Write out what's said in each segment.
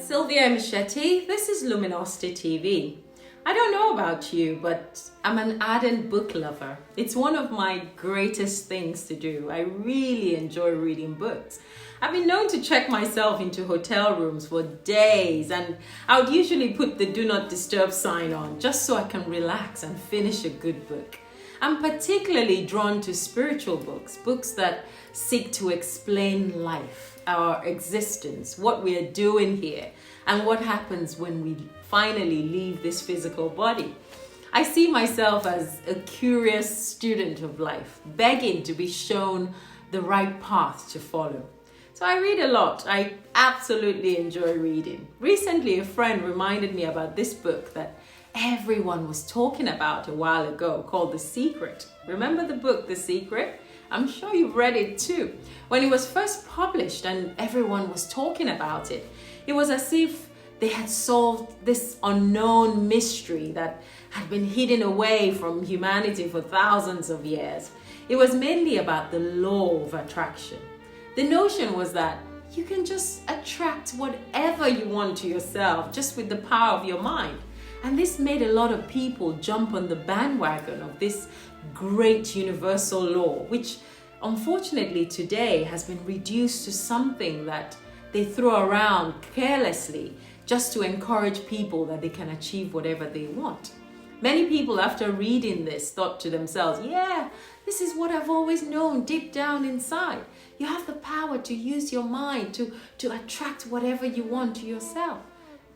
Sylvia Michetti. This is Luminosity TV. I don't know about you, but I'm an ardent book lover. It's one of my greatest things to do. I really enjoy reading books. I've been known to check myself into hotel rooms for days, and I would usually put the do not disturb sign on just so I can relax and finish a good book. I'm particularly drawn to spiritual books, books that seek to explain life, our existence, what we are doing here, and what happens when we finally leave this physical body. I see myself as a curious student of life, begging to be shown the right path to follow. So I read a lot. I absolutely enjoy reading. Recently, a friend reminded me about this book that everyone was talking about a while ago called The Secret. Remember the book, The Secret? I'm sure you've read it too. When it was first published and everyone was talking about it, it was as if they had solved this unknown mystery that had been hidden away from humanity for thousands of years. It was mainly about the law of attraction. The notion was that you can just attract whatever you want to yourself just with the power of your mind. And this made a lot of people jump on the bandwagon of this great universal law, which unfortunately today has been reduced to something that they throw around carelessly just to encourage people that they can achieve whatever they want. Many people, after reading this, thought to themselves, yeah, this is what I've always known deep down inside. You have the power to use your mind to attract whatever you want to yourself.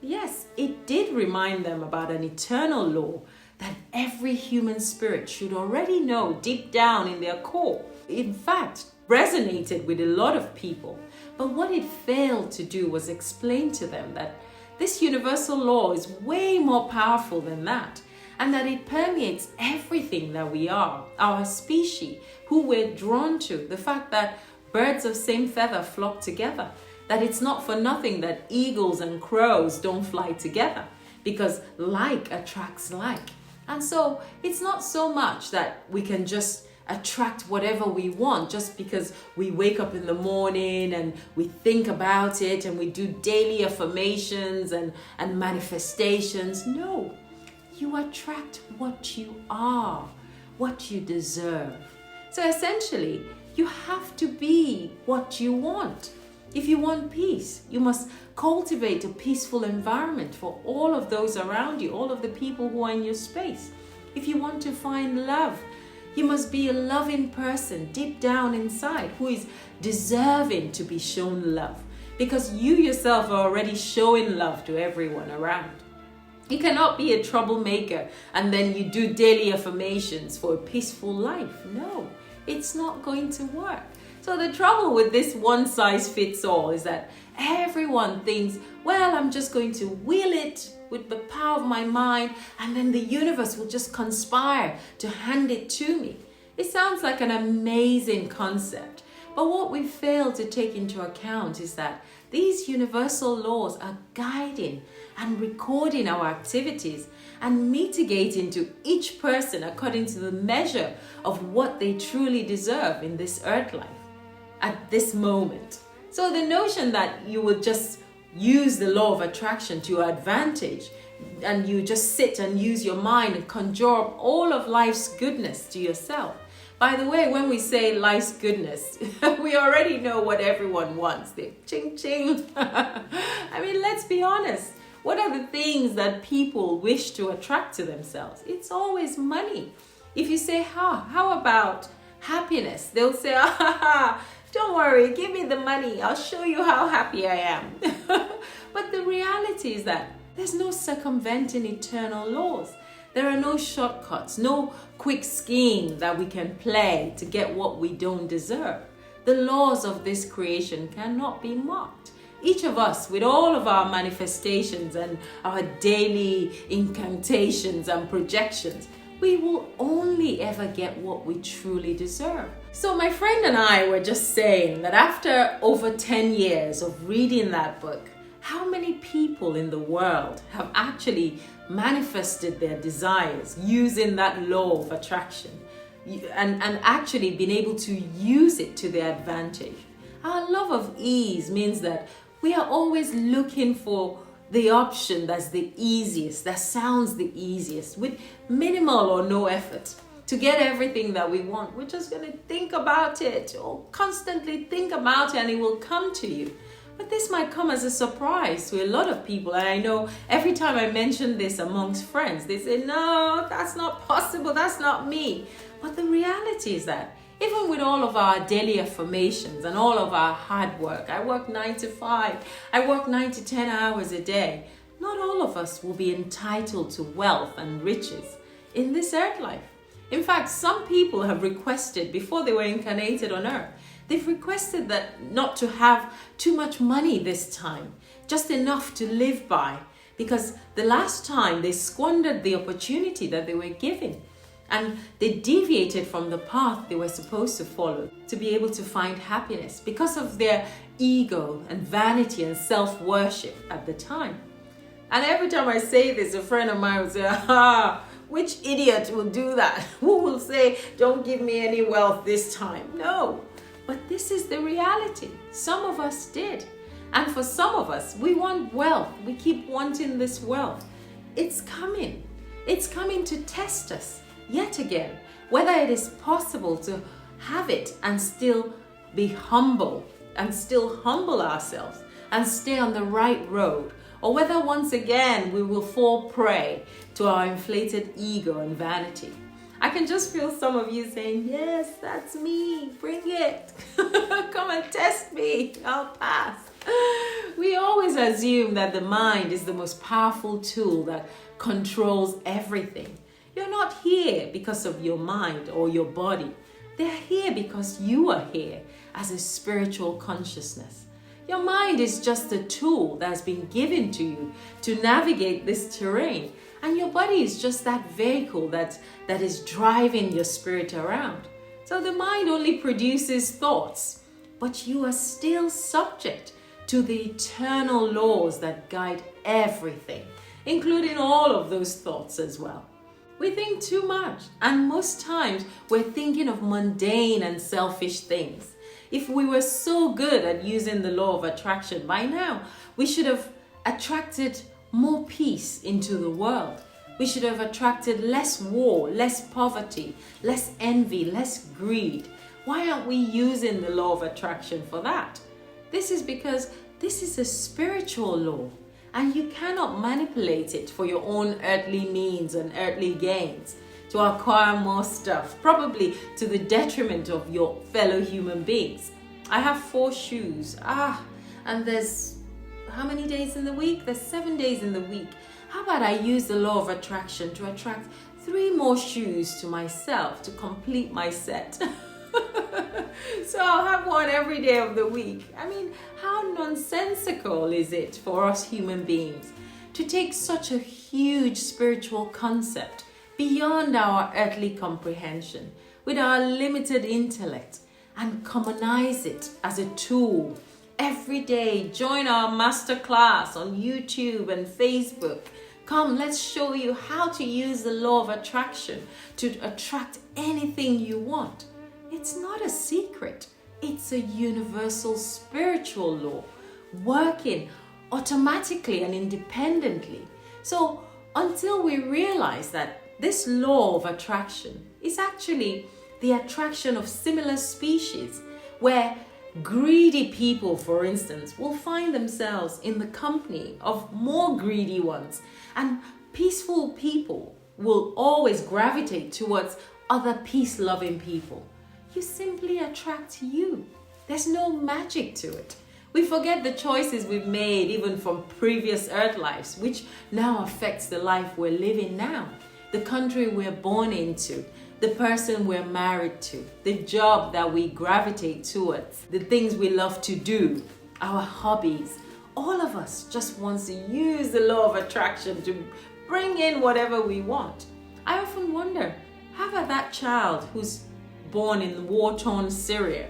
Yes, it did remind them about an eternal law that every human spirit should already know deep down in their core. In fact, resonated with a lot of people. But what it failed to do was explain to them that this universal law is way more powerful than that, and that it permeates everything that we are, our species, who we're drawn to, the fact that birds of same feather flock together, that it's not for nothing that eagles and crows don't fly together, because like attracts like. And so it's not so much that we can just attract whatever we want just because we wake up in the morning and we think about it and we do daily affirmations and manifestations. No, you attract what you are, what you deserve. So essentially, you have to be what you want. If you want peace, you must cultivate a peaceful environment for all of those around you, all of the people who are in your space. If you want to find love, you must be a loving person deep down inside who is deserving to be shown love, because you yourself are already showing love to everyone around. You cannot be a troublemaker and then you do daily affirmations for a peaceful life. No, it's not going to work. So the trouble with this one size fits all is that everyone thinks, well, I'm just going to will it with the power of my mind and then the universe will just conspire to hand it to me. It sounds like an amazing concept, but what we fail to take into account is that these universal laws are guiding and recording our activities and mitigating to each person according to the measure of what they truly deserve in this earth life at this moment. So the notion that you will just use the law of attraction to your advantage and you just sit and use your mind and conjure up all of life's goodness to yourself. By the way, when we say life's goodness, we already know what everyone wants. They ching ching. I mean, let's be honest. What are the things that people wish to attract to themselves? It's always money. If you say, how about happiness? They'll say, don't worry, give me the money. I'll show you how happy I am. But the reality is that there's no circumventing eternal laws. There are no shortcuts, no quick scheme that we can play to get what we don't deserve. The laws of this creation cannot be mocked. Each of us, with all of our manifestations and our daily incantations and projections, we will only ever get what we truly deserve. So my friend and I were just saying that after over 10 years of reading that book, how many people in the world have actually manifested their desires using that law of attraction and actually been able to use it to their advantage? Our love of ease means that We are always looking for the option that's the easiest, that sounds the easiest, with minimal or no effort. To get everything that we want, we're just going to think about it, or constantly think about it, and it will come to you. But this might come as a surprise to a lot of people. And I know every time I mention this amongst friends, they say, no, that's not possible, that's not me. But the reality is that even with all of our daily affirmations and all of our hard work, I work 9 to 5, I work 9 to 10 hours a day, not all of us will be entitled to wealth and riches in this earth life. In fact, some people have requested before they were incarnated on earth, they've requested that not to have too much money this time, just enough to live by, because the last time they squandered the opportunity that they were given. And they deviated from the path they were supposed to follow to be able to find happiness because of their ego and vanity and self-worship at the time. And every time I say this, a friend of mine will say, which idiot will do that? Who will say, don't give me any wealth this time? No, but this is the reality. Some of us did. And for some of us, we want wealth. We keep wanting this wealth. It's coming. It's coming to test us. Yet again, whether it is possible to have it and still be humble and still humble ourselves and stay on the right road, or whether once again we will fall prey to our inflated ego and vanity. I can just feel some of you saying, yes, that's me, bring it. Come and test me, I'll pass. We always assume that the mind is the most powerful tool that controls everything. You're not here because of your mind or your body. They're here because you are here as a spiritual consciousness. Your mind is just a tool that's been given to you to navigate this terrain. And your body is just that vehicle that is driving your spirit around. So the mind only produces thoughts, but you are still subject to the eternal laws that guide everything, including all of those thoughts as well. We think too much, and most times we're thinking of mundane and selfish things. If we were so good at using the law of attraction by now, we should have attracted more peace into the world. We should have attracted less war, less poverty, less envy, less greed. Why aren't we using the law of attraction for that? This is because this is a spiritual law. And you cannot manipulate it for your own earthly means and earthly gains to acquire more stuff, probably to the detriment of your fellow human beings. I have 4 shoes. And there's how many days in the week? There's 7 days in the week. How about I use the law of attraction to attract 3 more shoes to myself to complete my set? So I'll have one every day of the week. I mean, how nonsensical is it for us human beings to take such a huge spiritual concept beyond our earthly comprehension with our limited intellect and commonize it as a tool? Every day, join our masterclass on YouTube and Facebook. Come, let's show you how to use the law of attraction to attract anything you want. It's not a secret. It's a universal spiritual law working automatically and independently. So until we realize that this law of attraction is actually the attraction of similar species, where greedy people, for instance, will find themselves in the company of more greedy ones, and peaceful people will always gravitate towards other peace-loving people. You simply attract you. There's no magic to it. We forget the choices we've made even from previous earth lives, which now affects the life we're living now, the country we're born into, the person we're married to, the job that we gravitate towards, the things we love to do, our hobbies. All of us just wants to use the law of attraction to bring in whatever we want. I often wonder, how about that child who's born in war-torn Syria?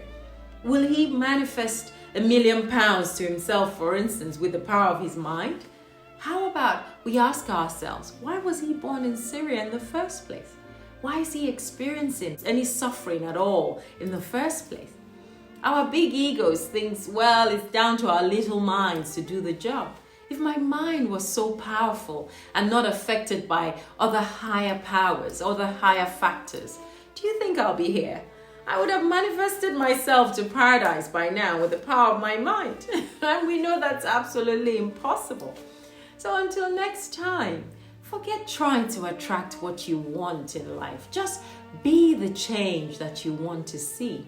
Will he manifest £1 million to himself, for instance, with the power of his mind? How about we ask ourselves, why was he born in Syria in the first place? Why is he experiencing any suffering at all in the first place? Our big egos thinks, well, it's down to our little minds to do the job. If my mind was so powerful and not affected by other higher powers, other higher factors, do you think I'll be here? I would have manifested myself to paradise by now with the power of my mind. And we know that's absolutely impossible. So until next time, forget trying to attract what you want in life. Just be the change that you want to see.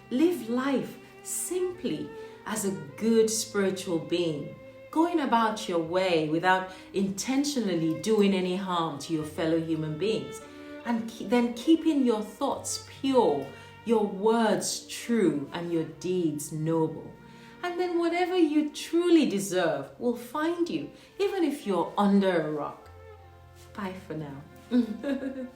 Live life simply as a good spiritual being, going about your way without intentionally doing any harm to your fellow human beings, and then keeping your thoughts pure, your words true, and your deeds noble. And then whatever you truly deserve will find you, even if you're under a rock. Bye for now.